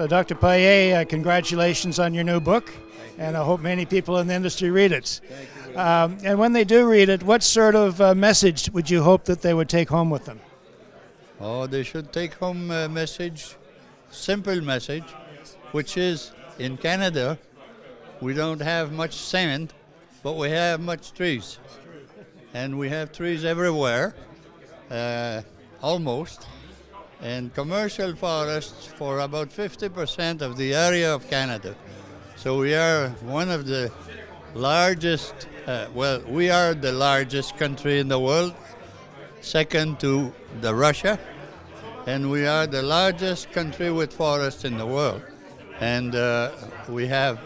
So, Dr. Paille, congratulations on your new book, and I hope many people in the industry read it. And when they do read it, what sort of message would you hope that they would take home with them? Oh, they should take home a message, simple message, which is in Canada, we don't have much sand, but we have much trees. And we have trees everywhere, almost. And commercial forests for about 50% of the area of Canada. So we are one of the largest, we are the largest country in the world, second to Russia, and we are the largest country with forests in the world. And we have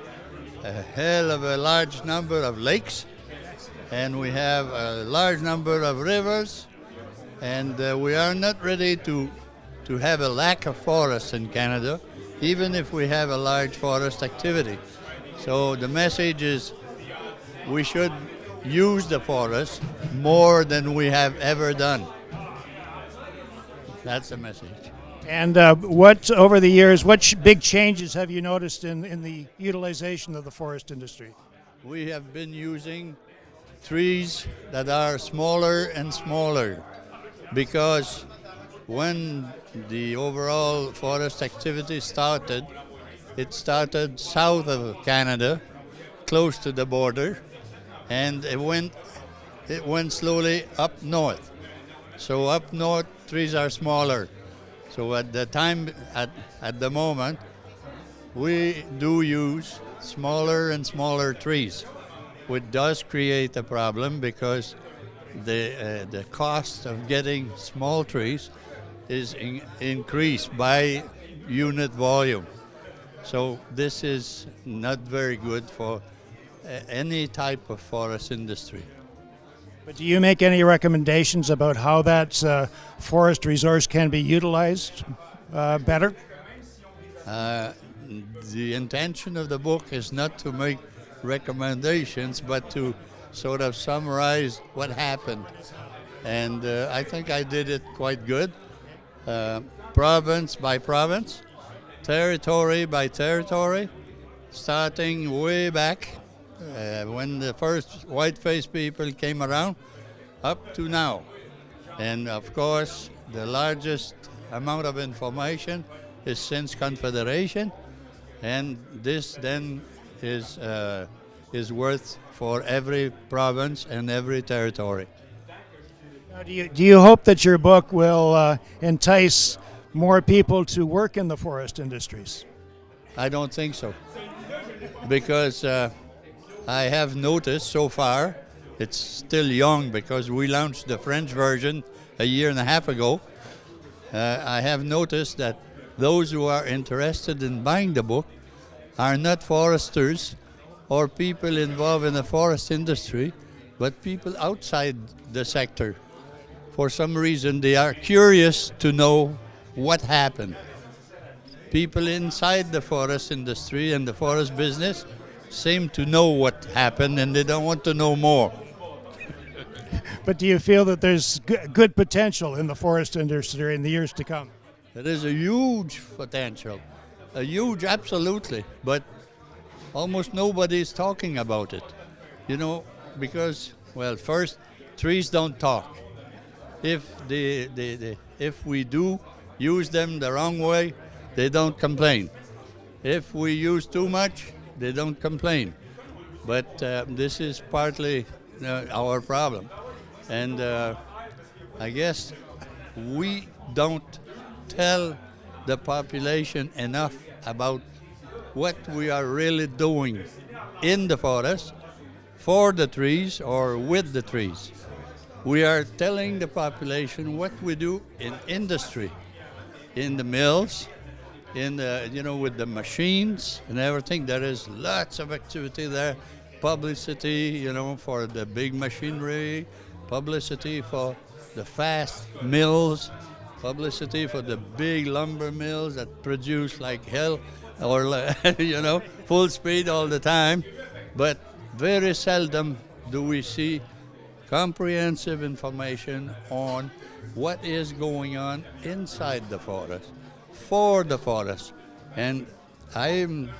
a hell of a large number of lakes, and we have a large number of rivers, and we are not ready to have a lack of forests in Canada, even if we have a large forest activity. So the message is we should use the forest more than we have ever done. That's the message. And what, over the years, what big changes have you noticed in the utilization of the forest industry? We have been using trees that are smaller and smaller because when the overall forest activity started, it started south of Canada, close to the border, and it went slowly up north. So up north, trees are smaller. So at the moment, we do use smaller and smaller trees, which does create a problem because the cost of getting small trees is increased by unit volume. So this is not very good for any type of forest industry. But do you make any recommendations about how that forest resource can be utilized better? The intention of the book is not to make recommendations, but to sort of summarize what happened. And I think I did it quite good. Province by province, territory by territory, starting way back when the first white-faced people came around, up to now. And of course, the largest amount of information is since Confederation, and this then is worth for every province and every territory. Now, do you hope that your book will entice more people to work in the forest industries? I don't think so, because I have noticed so far, it's still young because we launched the French version a year and a half ago. I have noticed that those who are interested in buying the book are not foresters or people involved in the forest industry, but people outside the sector. For some reason, they are curious to know what happened. People inside the forest industry and the forest business seem to know what happened, and they don't want to know more. But do you feel that there's good potential in the forest industry in the years to come? There is a huge potential, absolutely, but almost nobody is talking about it. You know, because, well, first, trees don't talk. If we do use them the wrong way, they don't complain. If we use too much, they don't complain. But this is partly our problem. And I guess we don't tell the population enough about what we are really doing in the forest, for the trees or with the trees. We are telling the population what we do in industry, in the mills, in the, with the machines and everything. There is lots of activity there. Publicity, for the big machinery, publicity for the fast mills, publicity for the big lumber mills that produce like hell, or full speed all the time. But very seldom do we see comprehensive information on what is going on inside the forest, for the forest, And I'm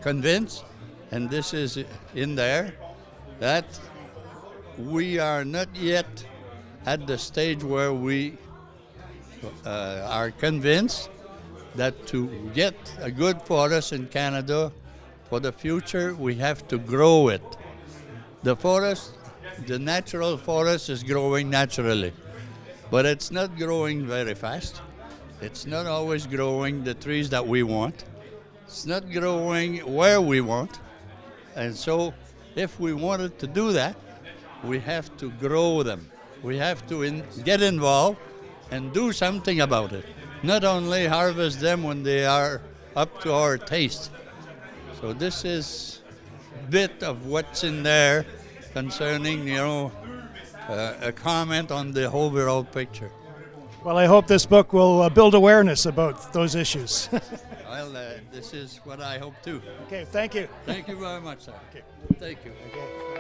convinced, and this is in there, that we are not yet at the stage where we are convinced that to get a good forest in Canada for the future, we have to grow it. The forest, the natural forest is growing naturally, but it's not growing very fast. It's not always growing the trees that we want. It's not growing where we want. And so if we wanted to do that, we have to grow them. We have to get involved and do something about it. Not only harvest them when they are up to our taste. So this is a bit of what's in there concerning, a comment on the overall picture. Well, I hope this book will build awareness about those issues. Well, this is what I hope too. Okay, thank you. Thank you very much, sir. Okay. Thank you. Okay.